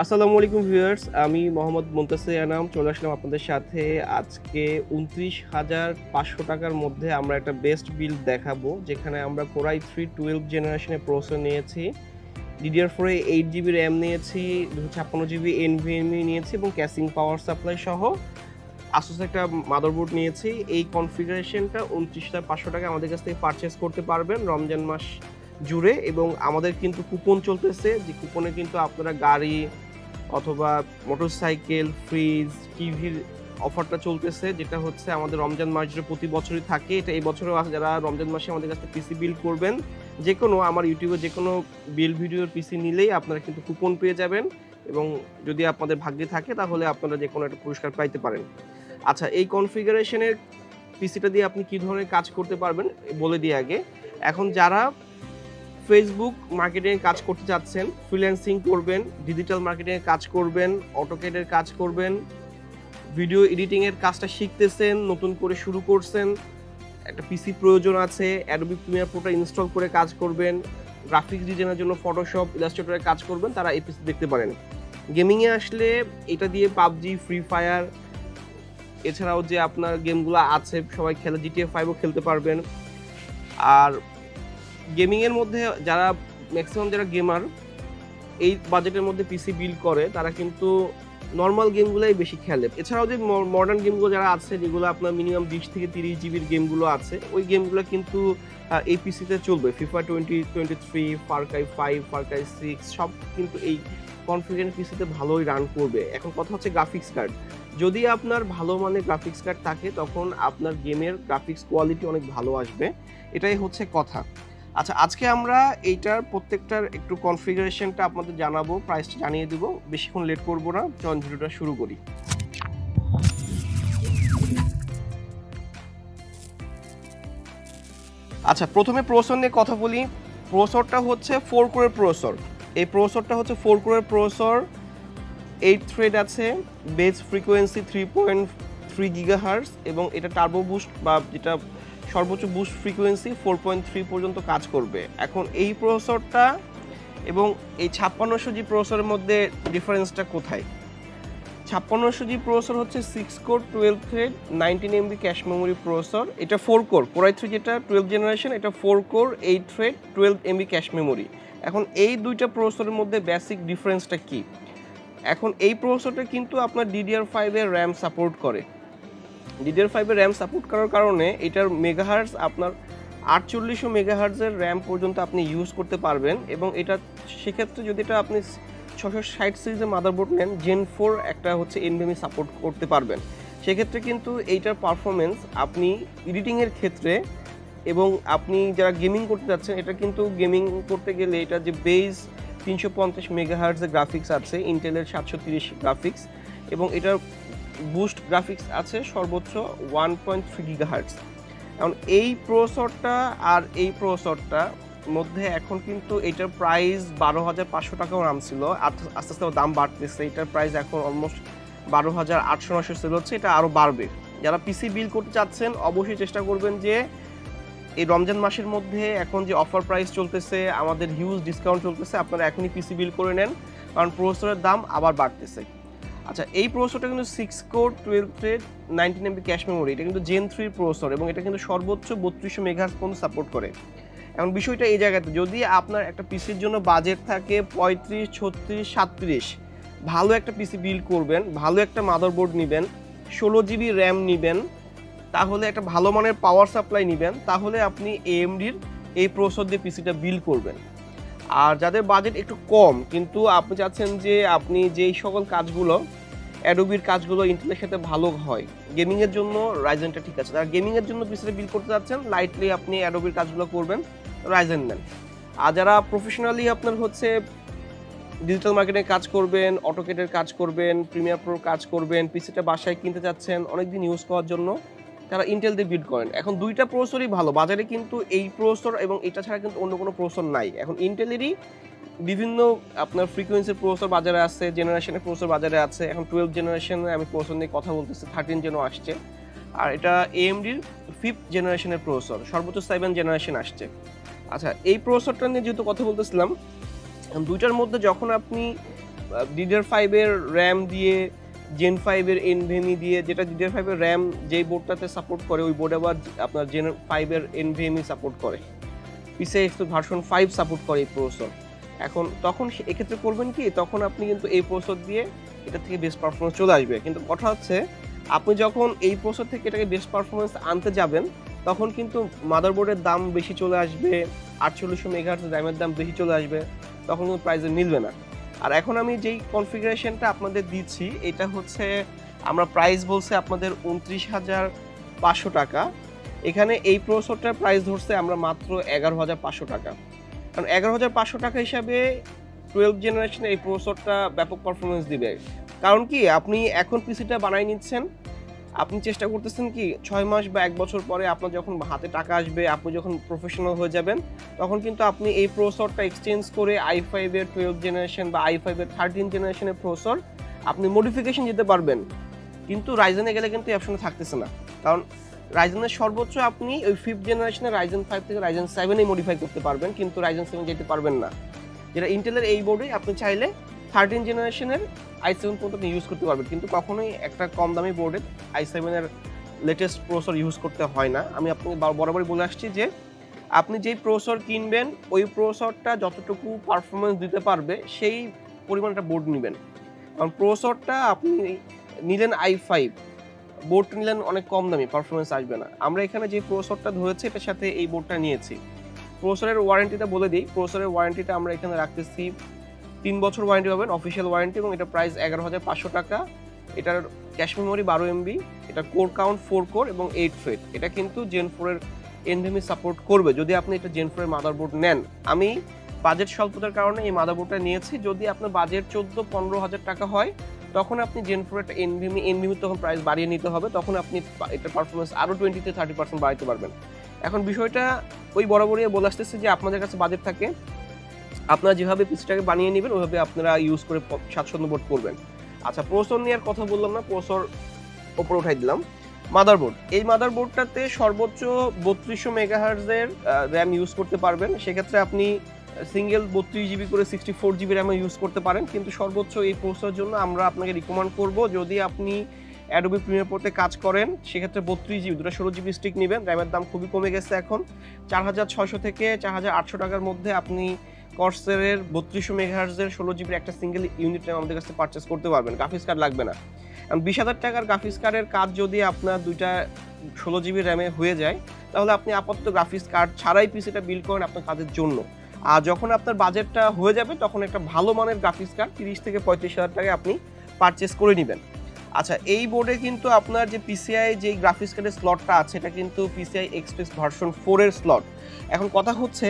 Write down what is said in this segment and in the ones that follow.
আসসালামু আলাইকুম ভিউয়ার্স, আমি মোহাম্মদ মুনতাসির আনাম চলে আসলাম আপনাদের সাথে। আজকে ২৯,৫০০ টাকার মধ্যে আমরা একটা বেস্ট বিল্ড দেখাবো, যেখানে আমরা Core i3 12 জেনারেশনের প্রসেসর নিয়েছি, DDR4 এ 8 জিবি র্যাম নিয়েছি, 256 জিবি nvme নিয়েছি এবং ক্যাসিং পাওয়ার সাপ্লাই সহ asus একটা মাদারবোর্ড নিয়েছি। এই কনফিগারেশনটা ২৯,৫০০ টাকায় আমাদের কাছ থেকে পারচেজ করতে পারবেন রমজান মাস জুড়ে। এবং আমাদের কিন্তু কুপন চলতেছে, যে কুপনে কিন্তু আপনারা গাড়ি অথবা মোটরসাইকেল, ফ্রিজ, টিভির অফারটা চলতেছে, যেটা হচ্ছে আমাদের রমজান মাস জুড়ে প্রতি বছরই থাকে। এটা এই বছরও যারা রমজান মাসে আমাদের কাছে পিসি বিল্ড করবেন, যে কোনো আমার ইউটিউবে যে কোনো বিল্ড ভিডিওর পিসি নিলেই আপনারা কিন্তু কুপন পেয়ে যাবেন, এবং যদি আপনাদের ভাগ্যে থাকে তাহলে আপনারা যে কোনো একটা পুরস্কার পাইতে পারেন। আচ্ছা, এই কনফিগারেশনের পিসিটা দিয়ে আপনি কী ধরনের কাজ করতে পারবেন বলে দিই আগে। এখন যারা ফেসবুক মার্কেটিংয়ে কাজ করতে চাচ্ছেন, ফ্রিল্যান্সিং করবেন, ডিজিটাল মার্কেটিংয়ে কাজ করবেন, অটোক্যাডের কাজ করবেন, ভিডিও এডিটিংয়ের কাজটা শিখতেছেন, নতুন করে শুরু করছেন, একটা পিসি প্রয়োজন আছে, অ্যাডোবি প্রিমিয়ার প্রোটা ইনস্টল করে কাজ করবেন, গ্রাফিক্স ডিজাইনের জন্য ফটোশপ, ইলাস্ট্রেটরে কাজ করবেন, তারা এই পিসি দেখতে পারেন। গেমিংয়ে আসলে এটা দিয়ে পাবজি, ফ্রি ফায়ার, এছাড়াও যে আপনার গেমগুলো আছে সবাই খেলে, GTA 5ও খেলতে পারবেন। আর গেমিংয়ের মধ্যে যারা ম্যাক্সিমাম যারা গেমার এই বাজেটের মধ্যে পিসি বিল্ড করে, তারা কিন্তু নর্মাল গেমগুলোই বেশি খেলে। এছাড়াও যে মডার্ন গেমগুলো যারা আছে, যেগুলো আপনার মিনিমাম 20 থেকে 30 জিবির গেমগুলো আছে, ওই গেমগুলো কিন্তু এই পিসিতে চলবে। FIFA 2023, Far Cry 5, Far Cry 6 সব কিন্তু এই কনফিগারেশন পিসিতে ভালোই রান করবে। এখন কথা হচ্ছে গ্রাফিক্স কার্ড। যদি আপনার ভালো মানের গ্রাফিক্স কার্ড থাকে, তখন আপনার গেমের গ্রাফিক্স কোয়ালিটি অনেক ভালো আসবে, এটাই হচ্ছে কথা। আচ্ছা, আজকে আমরা এইটার প্রত্যেকটার একটু কনফিগারেশনটা আপনাদের জানাবো, প্রাইসটা জানিয়ে দেবো। বেশিক্ষণ লেট করবো না, চলুন ভিডিওটা শুরু করি। আচ্ছা, প্রথমে প্রসেসর নিয়ে কথা বলি। প্রসেসরটা হচ্ছে 4 কোরের প্রসেসর। এই প্রসেসরটা হচ্ছে 4 কোরের প্রসেসর, 8 থ্রেড আছে, বেস ফ্রিকোয়েন্সি 3.3 গিগাহার্টজ, এবং এটা টার্বো বুস্ট বা যেটা সর্বোচ্চ বুস্ট ফ্রিকোয়েন্সি 4.3 পর্যন্ত কাজ করবে। এখন এই প্রসেসরটা এবং এই 5600G প্রসেসরের মধ্যে ডিফারেন্সটা কোথায়? 5600G প্রসেসর হচ্ছে 6 core 12 thread 19 MB cache memory processor. এটা 4 কোর Core i3 যেটা 12 জেনারেশন, এটা 4 core 8 thread 12 MB cache memory. এখন এই দুইটা প্রসেসরের মধ্যে বেসিক ডিফারেন্সটা কি? এখন এই প্রসেসরটা কিন্তু আপনার DDR5 এর র্যাম সাপোর্ট করে। DDR5 এর র্যাম সাপোর্ট করার কারণে এটার মেগাহার্টজ আপনার 4800 মেগাহার্টজের র্যাম পর্যন্ত আপনি ইউজ করতে পারবেন। এবং এটা সেক্ষেত্রে যদি এটা আপনি 660 সিরিজের মাদারবোর্ড নেন, Gen 4 একটা হচ্ছে nvme সাপোর্ট করতে পারবেন। সেক্ষেত্রে কিন্তু এইটার পারফরমেন্স আপনি এডিটিংয়ের ক্ষেত্রে এবং আপনি যারা গেমিং করতে যাচ্ছেন, এটা কিন্তু গেমিং করতে গেলে এটা যে বেস 350 মেগাহার্টজের গ্রাফিক্স আছে, ইন্টেলের 730 গ্রাফিক্স, এবং এটার বুস্ট গ্রাফিক্স আছে সর্বোচ্চ 1.3 গিগাহার্টজ। এখন এই প্রসেসরটা আর এই প্রসেসরটা মধ্যে এখন কিন্তু এটার প্রাইস 12,500 টাকাও নাম ছিল, আস্তে আস্তে দাম বাড়তেছে। এটার প্রাইস এখন অলমোস্ট 12,800-900 সেল হচ্ছে, এটা আরও বাড়বে। যারা পিসি বিল্ড করতে চাচ্ছেন অবশ্যই চেষ্টা করবেন যে এই রমজান মাসের মধ্যে এখন যে অফার প্রাইস চলতেছে, আমাদের হিউজ ডিসকাউন্ট চলতেছে, আপনারা এখনই পিসি বিল্ড করে নেন, কারণ প্রসেসরের দাম আবার বাড়তেছে। আচ্ছা, এই প্রসেসরটা কিন্তু 6 core 12 thread 19 MB cache memory, এটা কিন্তু Gen 3 প্রসেসর, এবং এটা কিন্তু সর্বোচ্চ 3200 মেগাহার্টজ পর্যন্ত সাপোর্ট করে। এখন বিষয়টা এই জায়গাতে, যদি আপনার একটা পিসির জন্য বাজেট থাকে 35, 36, 37, ভালো একটা পিসি বিল্ড করবেন, ভালো একটা মাদারবোর্ড নেবেন, 16 জিবি র্যাম নেবেন, তাহলে একটা ভালো মানের পাওয়ার সাপ্লাই নেবেন, তাহলে আপনি AMDর এই প্রসেসর দিয়ে পিসিটা বিল্ড করবেন। আর যাদের বাজেট একটু কম, কিন্তু আপনি চাচ্ছেন যে আপনি যেই সকল কাজগুলো অ্যাডোবির কাজগুলো ইন্টেলের সাথে ভালো হয়, গেমিংয়ের জন্য রাইজেনটা ঠিক আছে। যারা গেমিংয়ের জন্য পিসিটা বিল্ড করতে যাচ্ছেন, লাইটলি আপনি অ্যাডোবির কাজগুলো করবেন, রাইজেন নেন। আর যারা প্রফেশনালি আপনার হচ্ছে ডিজিটাল মার্কেটিং কাজ করবেন, অটোক্যাডের কাজ করবেন, প্রিমিয়ার প্রোর কাজ করবেন, পিসিটা বাসায় কিনতে চাচ্ছেন অনেকদিন ইউজ করার জন্য, তারা ইন্টেল দিয়ে বিল্ড করেন। এখন দুইটা প্রসেসরই ভালো, বাজারে কিন্তু এই প্রসেসর এবং এটা ছাড়া কিন্তু অন্য কোনো প্রসেসর নাই। এখন ইন্টেলেরই বিভিন্ন আপনার ফ্রিকোয়েন্সির প্রসেসর বাজারে আছে, জেনারেশনের প্রসেসর বাজারে আছে। এখন 12 জেনারেশনে আমি প্রসেসর নিয়ে কথা বলতেছি, 13 জেনও আসছে। আর এটা AMDর 5th জেনারেশনের প্রসেসর, সর্বোচ্চ 7 জেনারেশন আসছে। আচ্ছা, এই প্রসেসরটা নিয়ে যেহেতু কথা বলতেছিলাম, দুইটার মধ্যে যখন আপনি DDR5 এর র্যাম দিয়ে Gen 5 এর NVMe দিয়ে, যেটা DDR5 এর র্যাম যেই বোর্ডটাতে সাপোর্ট করে ওই বোর্ড আবার আপনার Gen 5 এর NVMe সাপোর্ট করে, PCI Express ভার্সন 5 সাপোর্ট করে এই প্রসেসর। এখন তখন এক্ষেত্রে করবেন কি, তখন আপনি কিন্তু এই প্রসেসর দিয়ে এটা থেকে বেস্ট পারফরমেন্স চলে আসবে। কিন্তু কথা হচ্ছে আপনি যখন এই প্রসেসর থেকে এটাকে বেস্ট পারফরমেন্স আনতে যাবেন তখন কিন্তু মাদারবোর্ডের দাম বেশি চলে আসবে, 4800 মেগাহার্টজ র্যামের দাম বেশি চলে আসবে, তখন কিন্তু প্রাইসে মিলবে না। আর এখন আমি যেই কনফিগারেশনটা আপনাদের দিচ্ছি এটা হচ্ছে আমরা প্রাইস বলছে আপনাদের 29,500 টাকা। এখানে এই প্রসেসরটার প্রাইস ধরছে আমরা মাত্র 11,500 টাকা। কারণ 11,500 টাকা হিসাবে 12 জেনারেশনের এই প্রসেসরটা ব্যাপক পারফরমেন্স দিবে। কারণ কি, আপনি এখন পিসিটা বানাই নিচ্ছেন, আপনি চেষ্টা করতেছেন কি 6 মাস বা 1 বছর পরে আপনার যখন হাতে টাকা আসবে, আপনি যখন প্রফেশনাল হয়ে যাবেন, তখন কিন্তু আপনি এই প্রসেসরটা এক্সচেঞ্জ করে i5 এর 12 জেনারেশন বা i5 এর 13 জেনারেশনের প্রসেসর আপনি মডিফিকেশন যেতে পারবেন। কিন্তু রাইজেনে গেলে কিন্তু এই অপশনটা থাকতেছে না, কারণ রাইজেনের সর্বোচ্চ আপনি ওই 5th জেনারেশনের রাইজেন 5 থেকে রাইজেন 7 এ মডিফাই করতে পারবেন, কিন্তু রাইজেন 7 যেতে পারবেন না। যেটা ইন্টেলের এই বোর্ডে আপনি চাইলে 13 জেনারেশনের i7 পর্যন্ত আপনি ইউজ করতে পারবেন, কিন্তু কখনোই একটা কম দামি বোর্ডে i7 এর লেটেস্ট প্রসেসর ইউজ করতে হয় না। আমি আপনাকে বরাবরই বলে আসছি যে আপনি যেই প্রসেসর কিনবেন ওই প্রসেসরটা যতটুকু পারফরমেন্স দিতে পারবে সেই পরিমাণ একটা বোর্ড নেবেন। কারণ প্রসেসরটা আপনি নিলেন i5, বোর্ডটা নিলেন অনেক কম দামি, পারফরমেন্স আসবে না। আমরা এখানে যে প্রসেসরটা ধরেছি এটার সাথে এই বোর্ডটা নিয়েছি। প্রসেসরের ওয়ারেন্টিটা বলে দিই, প্রসেসরের ওয়ারেন্টিটা আমরা এখানে রাখতেছি 3 বছর ওয়ারেন্টি পাবেন অফিসিয়াল ওয়ারেন্টি, এবং এটা প্রাইস 11,500 টাকা। এটার ক্যাশ মেমোরি 12 MB, এটা কোর কাউন্ট 4 কোর এবং 8 থ্রেড। এটা কিন্তু Gen 4 এর NVMe সাপোর্ট করবে যদি আপনি এটা Gen 4 এর মাদারবোর্ড নেন। আমি বাজেট স্বল্পতার কারণে এই মাদারবোর্ডটা নিয়েছি। যদি আপনার বাজেট 14-15 হাজার টাকা হয় তখন আপনি Gen 4 একটা NVMe তখন প্রাইস বাড়িয়ে নিতে হবে, তখন আপনি এটার পারফরমেন্স আরও 20-30% বাড়াতে পারবেন। এখন বিষয়টা ওই বরাবরই বলে আসতেছে যে আপনাদের কাছে বাজেট থাকে, আপনারা যেভাবে পিসিটাকে বানিয়ে নেবেন ওইভাবে আপনারা ইউজ করে স্বাচ্ছন্দ্য বোধ করবেন। আচ্ছা, প্রসেসর নিয়ে আর কথা বললাম না, প্রসেসর ওপরে উঠাই দিলাম। মাদারবোর্ড, এই মাদারবোর্ডটাতে সর্বোচ্চ 3200 মেগাহার্টজের র্যাম ইউজ করতে পারবেন। সেক্ষেত্রে আপনি সিঙ্গেল 32 জিবি করে 64 জিবি র্যামও ইউজ করতে পারেন, কিন্তু সর্বোচ্চ এই প্রসেসরের জন্য আমরা আপনাকে রিকমেন্ড করব যদি আপনি অ্যাডোবি প্রিমিয়ার প্রোতে কাজ করেন সেক্ষেত্রে 32 জিবি 16 জিবি স্টিক নেবেন। র্যামের দাম খুবই কমে গেছে, এখন 4600 থেকে 4800 টাকার মধ্যে আপনি কর্সেরের 3200 মেগাহার্টজের 16 জিবির একটা সিঙ্গেল ইউনিট র্যাম আমাদের কাছে পারচেস করতে পারবেন, গ্রাফিক্স কার্ড লাগবে না। 20,000 টাকার গ্রাফিক্স কার্ডের কাজ যদি আপনার দুইটা 16 জিবি র্যামে হয়ে যায় তাহলে আপনি আপাতত গ্রাফিক্স কার্ড ছাড়াই পিসিটা বিল্ড করেন আপনার কাজের জন্য। আর যখন আপনার বাজেটটা হয়ে যাবে তখন একটা ভালো মানের গ্রাফিক্স কার্ড 30 থেকে 35,000 টাকায় আপনি পারচেস করে নেবেন। আচ্ছা, এই বোর্ডে কিন্তু আপনার যে PCI যেই গ্রাফিক্স কার্ডের স্লটটা আছে এটা কিন্তু PCI Express ভার্সন 4 এর স্লট। এখন কথা হচ্ছে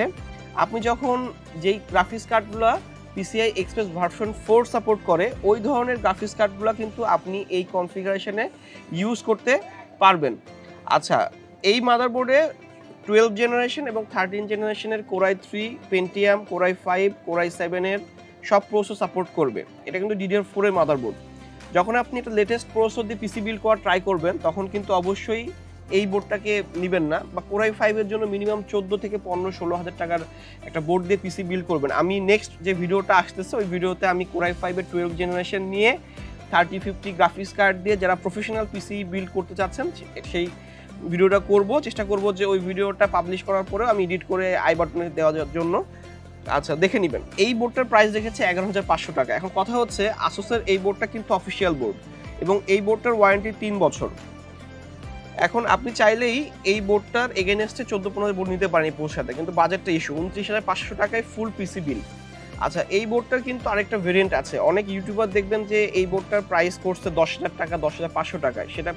আপনি যখন যেই গ্রাফিক্স কার্ডগুলো PCI Express ভার্সন 4 সাপোর্ট করে ওই ধরনের গ্রাফিক্স কার্ডগুলো কিন্তু আপনি এই কনফিগারেশনে ইউজ করতে পারবেন। আচ্ছা, এই মাদারবোর্ডে 12 জেনারেশন এবং 13 জেনারেশনের Core i3, Pentium, Core i5, Core i7 এর সব প্রসেসর সাপোর্ট করবে। এটা কিন্তু DDR4 এর মাদারবোর্ড। যখন আপনি একটা লেটেস্ট প্রসেসর দিয়ে পিসি বিল্ড করা ট্রাই করবেন তখন কিন্তু অবশ্যই এই বোর্ডটাকে নেবেন না, বা Core i5 এর জন্য মিনিমাম 14 থেকে 15-16 হাজার টাকার একটা বোর্ড দিয়ে পিসি বিল্ড করবেন। আমি নেক্সট যে ভিডিওটা আসতেছে ওই ভিডিওতে আমি Core i5 এর 12 জেনারেশন নিয়ে 3050 গ্রাফিক্স কার্ড দিয়ে যারা প্রফেশনাল পিসি বিল্ড করতে চাচ্ছেন সেই ভিডিওটা করব, চেষ্টা করব যে ওই ভিডিওটা পাবলিশ করার পরে আমি এডিট করে আই বাটনে দেওয়ার জন্য। আচ্ছা, দেখে নেবেন। এই বোর্ডটার প্রাইস দেখেছে 11,500 টাকা। এখন কথা হচ্ছে আসুসের এই বোর্ডটা কিন্তু অফিসিয়াল বোর্ড এবং এই বোর্ডটার ওয়ারেন্টি 3 বছর। এখন আপনি চাইলেই এই বোর্ডটার এগেইনস্টে 14-15 বোর্ড নিতে পারেন এই পোর্টের সাথে, কিন্তু বাজেটটা ইস্যু 29,500 টাকায় ফুল পিসি বিল। আচ্ছা, এই বোর্ডটার কিন্তু আরেকটা ভেরিয়েন্ট আছে। অনেক ইউটিউবার দেখবেন যে এই বোর্ডটার প্রাইস করছে 10,000 টাকা, 10,500 টাকায়। সেটা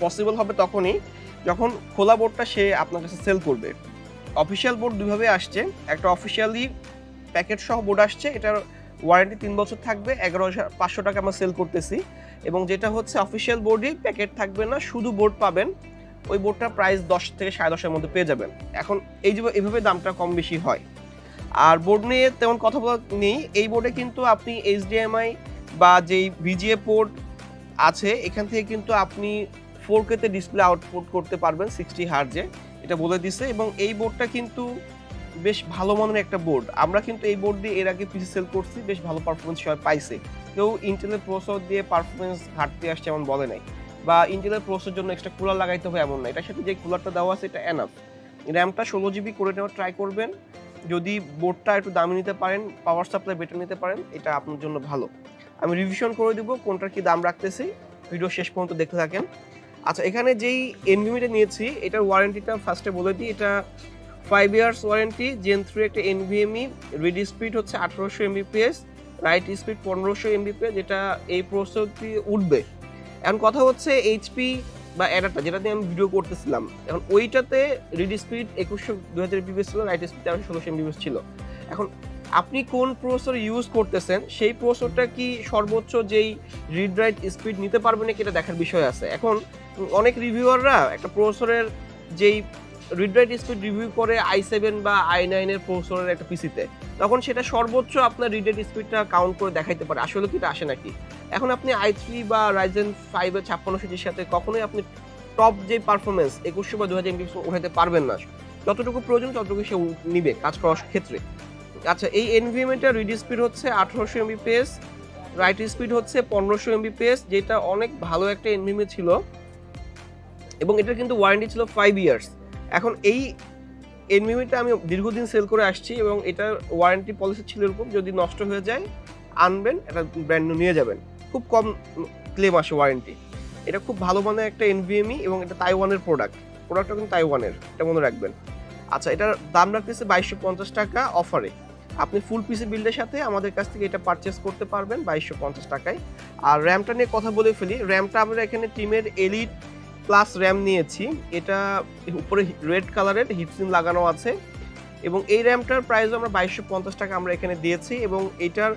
পসিবল হবে তখনই যখন খোলা বোর্ডটা সে আপনার কাছে সেল করবে। অফিসিয়াল বোর্ড দুইভাবে আসছে, একটা অফিসিয়ালি প্যাকেট সহ বোর্ড আসছে, এটার ওয়ারেন্টি 3 বছর থাকবে, 11,500 টাকা আমরা সেল করতেছি। এবং যেটা হচ্ছে অফিসিয়াল বোর্ডই প্যাকেট থাকবে না, শুধু বোর্ড পাবেন, ওই বোর্ডটার প্রাইস 10 থেকে 10.5 মধ্যে পেয়ে যাবেন। এখন এইভাবে দামটা কম বেশি হয়। আর বোর্ড নিয়ে তেমন কথা বলা নেই, এই বোর্ডে কিন্তু আপনি HDMI বা যেই VGA পোর্ট আছে এখান থেকে কিন্তু আপনি 4K তে ডিসপ্লে আউটপুট করতে পারবেন 60 হার্টজে, এটা বলে দিছে। এবং এই বোর্ডটা কিন্তু বেশ ভালো মানের একটা বোর্ড। আমরা কিন্তু এই বোর্ড দিয়ে এর আগে পিসি সেল করছি, বেশ ভালো পারফরমেন্স সবাই পাইছে। কেউ ইন্টেলের প্রসেসর দিয়ে পারফরমেন্স ঘাটতি আসছে এমন বলে নাই, বা ইন্টেলের প্রসেসরের জন্য এক্সট্রা কুলার লাগাইতে হবে এমন না। এটার সাথে যে কুলারটা দেওয়া আছে এটা এনাফ। র্যামটা 16 জিবি করে নেওয়ার ট্রাই করবেন। যদি বোর্ডটা একটু দামি নিতে পারেন, পাওয়ার সাপ্লাই বেটার নিতে পারেন, এটা আপনার জন্য ভালো। আমি রিভিশন করে দিব কোনটার কি দাম রাখতেছি, ভিডিও শেষ পর্যন্ত দেখতে থাকেন। আচ্ছা, এখানে যেই এনভিএমিটা নিয়েছি এটার ওয়ারেন্টিটা ফার্স্টে বলে দিই। এটা 5 ইয়ার্স ওয়ারেন্টি, জেন 3 একটা এনভিএমই, রিড স্পিড হচ্ছে 1800 এমবিপিএস, রাইট স্পিড 1500 এমবিপিএস, যেটা এই প্রসেসর দিয়ে উঠবে। এখন কথা হচ্ছে এইচপি বা অ্যাডাটা যেটা দিয়ে আমি ভিডিও করতেছিলাম, এখন ওইটাতে রিড স্পিড 2100 এমবিপিএস ছিল, রাইট স্পিড 1600 এমবিপিএস ছিল। এখন আপনি কোন প্রসেসর ইউজ করতেছেন, সেই প্রসেসরটা কি সর্বোচ্চ যেই রিড রাইট স্পিড নিতে পারবে নাকি এটা দেখার বিষয় আছে। এখন অনেক রিভিউয়াররা একটা প্রসেসরের যেই রিড রাইট স্পিড রিভিউ করে i7 বা i9 এর প্রসেসরের একটা পিসিতে, তখন সেটা সর্বোচ্চ আপনার রিড রাইট স্পিডটা কাউন্ট করে দেখাইতে পারে, আসলে কি এটা আসে নাকি। এখন আপনি i3 বা ryzen 5 এর 5600 সাথে কখনোই আপনি টপ যে পারফরমেন্স 2100 বা 2000 এমবিপিএস উঠাতে পারবেন না। যতটুকু প্রয়োজন ততটুকু সে নিবে কাজ করার ক্ষেত্রে। আচ্ছা, এই এনভিএমটা রিড স্পিড হচ্ছে 1800 এমবিপিএস, রাইট স্পিড হচ্ছে 1500 এমবিপিএস, যেটা অনেক ভালো একটা এনভিএমই ছিল, এবং এটার কিন্তু ওয়ারেন্টি ছিল 5 ইয়ার্স। এখন এই এনভিএমটা আমি দীর্ঘদিন সেল করে আসছি, এবং এটার ওয়ারেন্টি পলিসি ছিল এরকম, যদি নষ্ট হয়ে যায় আনবেন, এটা ব্র্যান্ড নিউ নিয়ে যাবেন, খুব কম ক্লেম আসে ওয়ারেন্টি। এটা খুব ভালো মানের একটা এনভিএমই, এবং এটা তাইওয়ানের প্রোডাক্টটা কিন্তু তাইওয়ানের, এটা মনে রাখবেন। আচ্ছা, এটার দাম রাখতেছে 2250 টাকা অফারে। আপনি ফুল পিসি বিল্ডের সাথে আমাদের কাছ থেকে এটা পারচেস করতে পারবেন 2250 টাকায়। আর র্যামটা নিয়ে কথা বলে ফেলি। র্যামটা আমরা এখানে টিমের এলিট প্লাস র্যাম নিয়েছি, এটা উপরে রেড কালারের হিটসিন লাগানো আছে, এবং এই র্যামটার প্রাইস আমরা 2250 টাকা আমরা এখানে দিয়েছি, এবং এটার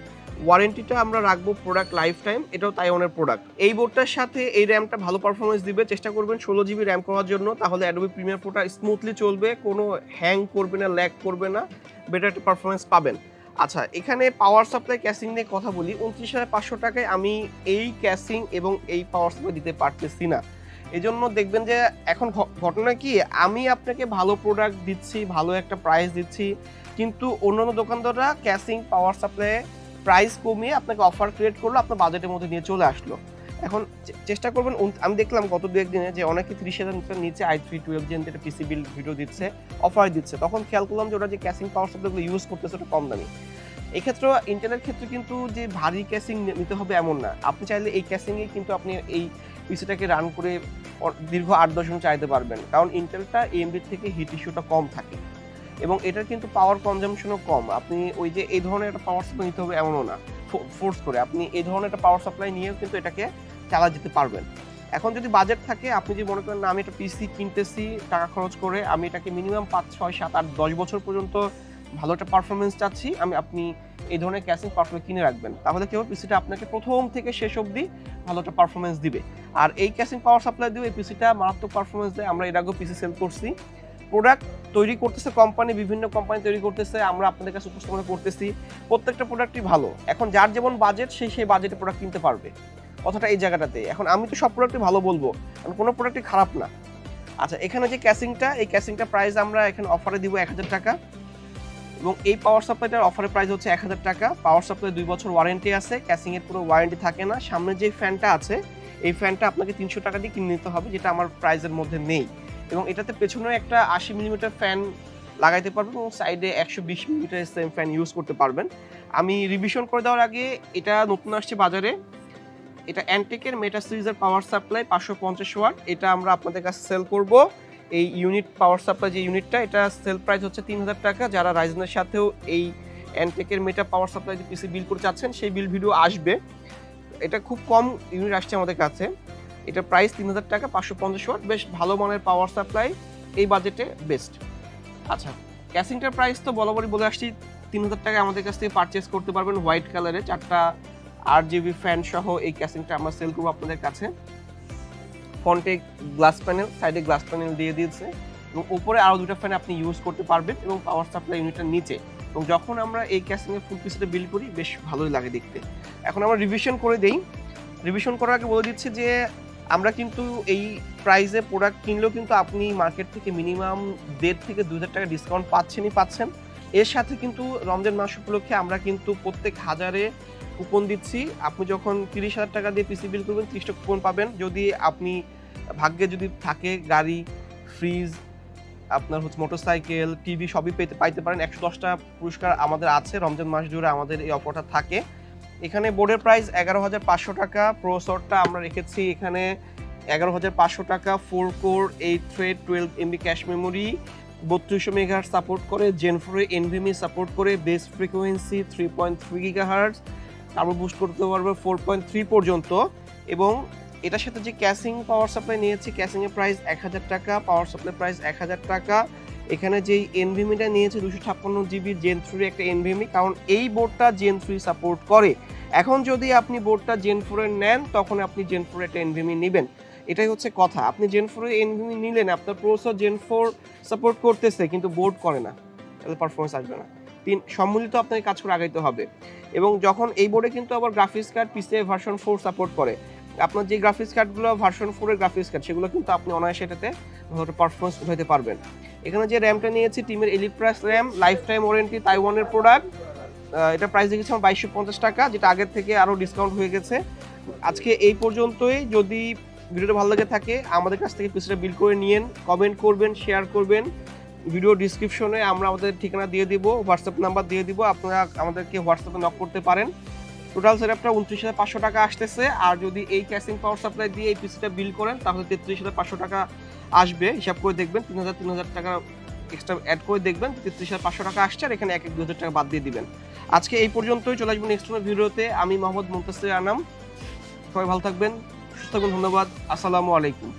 ওয়ারেন্টিটা আমরা রাখবো প্রোডাক্ট লাইফ টাইম, এটাও তাইওয়ানের প্রোডাক্ট। এই বোর্ডটার সাথে এই র্যামটা ভালো পারফরমেন্স দিবে, চেষ্টা করবেন 16 জিবি র্যাম করার জন্য, তাহলে অ্যাডোবি প্রিমিয়ার প্রোটা স্মুথলি চলবে, কোনো হ্যাং করবে না, ল্যাগ করবে না, বেটার একটা পারফরমেন্স পাবেন। আচ্ছা, এখানে পাওয়ার সাপ্লাই ক্যাসিং নিয়ে কথা বলি। 29,500 টাকায় আমি এই ক্যাসিং এবং এই পাওয়ার সাপ্লাই দিতে পারতেছি না। এই জন্য দেখবেন যে এখন ঘটনা কি, আমি আপনাকে ভালো প্রোডাক্ট দিচ্ছি, ভালো একটা প্রাইস দিচ্ছি, কিন্তু অন্যান্য দোকানদাররা ক্যাসিং পাওয়ার সাপ্লাই প্রাইস কমিয়ে আপনাকে অফার ক্রিয়েট করলো, আপনার বাজেটের মধ্যে নিয়ে চলে আসলো। এখন চেষ্টা করবেন, আমি দেখলাম গত 2-1 দিনে যে অনেকে 30,000 নিচে i3 12 জেন একটা পিসি বিল্ড ভিডিও দিচ্ছে, অফার দিচ্ছে, তখন খেয়াল করলাম যে ওরা যে ক্যাসিং পাওয়ার সাপ্লাইগুলো ইউজ করতেছে ওটা কম দামি। এক্ষেত্রে ইন্টেলের ক্ষেত্রে কিন্তু যে ভারী ক্যাসিং নিতে হবে এমন না, আপনি চাইলে এই ক্যাসিংয়ে কিন্তু আপনি এই পিসিটাকে রান করে দীর্ঘ 8-10 ঘন্টা চাইতে পারবেন, কারণ ইন্টেলটা এএমডি থেকে হিট ইস্যুটা কম থাকে, এবং এটার কিন্তু পাওয়ার কনজাম্পশনও কম। আপনি ওই যে এই ধরনের একটা পাওয়ার সাপ্লাই নিতে হবে এমনও না, ফোর্স করে আপনি এই ধরনের একটা পাওয়ার সাপ্লাই নিয়েও কিন্তু এটাকে চালা যেতে পারবেন। এখন যদি বাজেট থাকে, আপনি যদি মনে করেন না আমি একটা পিসি কিনতেছি টাকা খরচ করে, আমি এটাকে মিনিমাম 5, 6, 7, 8, 10 বছর পর্যন্ত ভালো একটা পারফরমেন্স চাচ্ছি, আপনি এই ধরনের ক্যাসিং পাওয়ার কিনে রাখবেন, তাহলে কেবল পিসিটা আপনাকে প্রথম থেকে শেষ অবধি ভালো একটা পারফরমেন্স দিবে। আর এই ক্যাসিং পাওয়ার সাপ্লাই দিয়ে এই পিসিটা মারাত্মক পারফরমেন্স দেয়। আমরা এর আগেও পিসি সেল করছি, প্রোডাক্ট তৈরি করতেছে কোম্পানি, বিভিন্ন কোম্পানি তৈরি করতেছে, আমরা আপনাদের কাছে উপস্থাপনা করতেছি, প্রত্যেকটা প্রোডাক্টই ভালো। এখন যার যেমন বাজেট সেই বাজেটে প্রোডাক্ট কিনতে পারবে, কথাটা এই জায়গাটাতে। এখন আমি তো সব প্রোডাক্টই ভালো বলবো, কারণ কোনো প্রোডাক্টই খারাপ না। আচ্ছা, এখানে যে ক্যাসিংটা, এই ক্যাসিংটা প্রাইস আমরা এখানে অফারে দিব 1000 টাকা, এবং এই পাওয়ার সাপ্লাইটার অফারের প্রাইস হচ্ছে 1000 টাকা। পাওয়ার সাপ্লাই 2 বছর ওয়ারেন্টি আছে, ক্যাসিং এর পুরো ওয়ারেন্টি থাকে না। সামনে যে ফ্যানটা আছে, এই ফ্যানটা আপনাকে 300 টাকা দিয়ে কিনে নিতে হবে, যেটা আমার প্রাইসের মধ্যে নেই, এবং এটাতে পেছনে একটা 80 মিলিমিটার ফ্যান লাগাইতে পারবেন, এবং সাইডে 120 মিলিমিটার সেম ফ্যান ইউজ করতে পারবেন। আমি রিভিশন করে দেওয়ার আগে, এটা নতুন আসছে বাজারে, এটা অ্যান্টেকের মেটা সিরিজের পাওয়ার সাপ্লাই 550 ওয়াট, এটা আমরা আপনাদের কাছে সেল করব। এই ইউনিট পাওয়ার সাপ্লাই যে ইউনিটটা, এটা সেল প্রাইস হচ্ছে 3000 টাকা। যারা রাইজেনের সাথেও এই অ্যান্টেকের মেটা পাওয়ার সাপ্লাই যে পিসি বিল করে চাচ্ছেন, সেই বিল ভিডিও আসবে। এটা খুব কম ইউনিট আসছে আমাদের কাছে, এটা প্রাইস 3000 টাকা, 550 ওয়াট, বেশ ভালো মানের পাওয়ার সাপ্লাই, এই বাজেটে বেস্ট। আচ্ছা, ক্যাসিংটার প্রাইস তো বরাবরই বলে আসছি, 3000 টাকা আমাদের কাছ থেকে পারচেস করতে পারবেন। হোয়াইট কালারে 4টা RGB ফ্যান সহ এই ক্যাসিংটা আমরা সেল করবো আপনাদের কাছে। ফ্রন্টে গ্লাস প্যানেল, সাইডে গ্লাস প্যানেল দিয়ে দিয়েছে, এবং উপরে আরও 2টা ফ্যান আপনি ইউজ করতে পারবেন, এবং পাওয়ার সাপ্লাই ইউনিটের নিচে। এবং যখন আমরা এই ক্যাসিংয়ের ফুল পিসিটা বিল্ড করি, বেশ ভালোই লাগে দেখতে। এখন আমরা রিভিশন করে দেই। রিভিশন করার আগে বলে দিচ্ছি যে আমরা কিন্তু এই প্রাইসে প্রোডাক্ট কিনলেও কিন্তু আপনি মার্কেট থেকে মিনিমাম 1.5 থেকে 2000 টাকা ডিসকাউন্ট পাচ্ছেন। এর সাথে কিন্তু রমজান মাস উপলক্ষে আমরা কিন্তু প্রত্যেক হাজারে কুপন দিচ্ছি। আপনি যখন 30,000 টাকা দিয়ে পিসি বিল করবেন 30টা কুপন পাবেন। যদি আপনি ভাগ্যে যদি থাকে গাড়ি, ফ্রিজ, আপনার হচ্ছে মোটরসাইকেল, টিভি সবই পাইতে পারেন। 110টা পুরস্কার আমাদের আছে রমজান মাস জুড়ে আমাদের এই অফারটা থাকে। এখানে বোর্ডের প্রাইস 11,500 টাকা। প্রসেসরটা আমরা রেখেছি এখানে 11,500 টাকা। 4 core 8 thread 12 MB cache memory, 3200 megahertz support করে, জেন 4 nvme সাপোর্ট করে, base frequency 3.3 gigahertz, turbo boost করতে পারবে 4.3 পর্যন্ত। এবং এটার সাথে যে ক্যাসিং পাওয়ার সাপ্লাই নিয়েছি, ক্যাসিং এর প্রাইস 1000 টাকা, পাওয়ার সাপ্লাই প্রাইস 1000 টাকা। এখানে যেই এনভিএমিটা নিয়েছে 256 জিবি জেন 3 একটা এনভিএমি, কারণ এই বোর্ডটা জেন 3 সাপোর্ট করে। এখন যদি আপনি বোর্ডটা জেন 4 এর নেন তখন আপনি জেন 4 একটা এনভিএমি নেবেন, এটাই হচ্ছে কথা। আপনি জেন 4 এর এনভিএমি নিলেন, আপনার প্রসেসর জেন 4 সাপোর্ট করতেছে কিন্তু বোর্ড করে না, তাহলে পারফরমেন্স আসবে না। সম্মিলিত আপনাকে কাজ করে আগাইতে হবে। এবং যখন এই বোর্ডে কিন্তু আবার graphics card PCI version 4 support করে। আপনার যে গ্রাফিক্স কার্ডগুলো ভার্সন 4 এর গ্রাফিক্স কার্ড সেগুলো কিন্তু আপনি অনায়াসে এটাতে পারফরমেন্স উঠাইতে পারবেন। এখানে যে র্যামটা নিয়েছি টিমের elite price RAM, life time warranty, তাইওয়ানের প্রোডাক্ট। এটা প্রাইস দেখেছি আমার 2250 টাকা, যেটা আগের থেকে আরও ডিসকাউন্ট হয়ে গেছে। আজকে এই পর্যন্তই। যদি ভিডিওটা ভালো লাগে থাকে আমাদের কাছ থেকে পিসিটা বিল করে নিয়েন, কমেন্ট করবেন, শেয়ার করবেন। ভিডিও ডিসক্রিপশনে আমরা আমাদের ঠিকানা দিয়ে দিব, হোয়াটসঅ্যাপ নাম্বার দিয়ে দিব, আপনারা আমাদেরকে হোয়াটসঅ্যাপে নক করতে পারেন। টোটাল সেটআপটা 29,500 টাকা আসতেছে। আর যদি এই ক্যাসিং পাওয়ার সাপ্লাই দিয়ে এই পিসিটা বিল করেন তাহলে 33,500 টাকা আসবে। হিসাব করে দেখবেন 3,000 টাকা এক্সট্রা অ্যাড করে দেখবেন 33,500 টাকা আসছে, আর এখানে 1-2,000 টাকা বাদ দিয়ে দিবেন। আজকে এই পর্যন্তই, চলে আসবেন নেক্সট ভিডিওতে। আমি মোহাম্মদ মুনতাসির আনাম, সবাই ভালো থাকবেন, সুস্থ থাকবেন, ধন্যবাদ, আসসালামু আলাইকুম।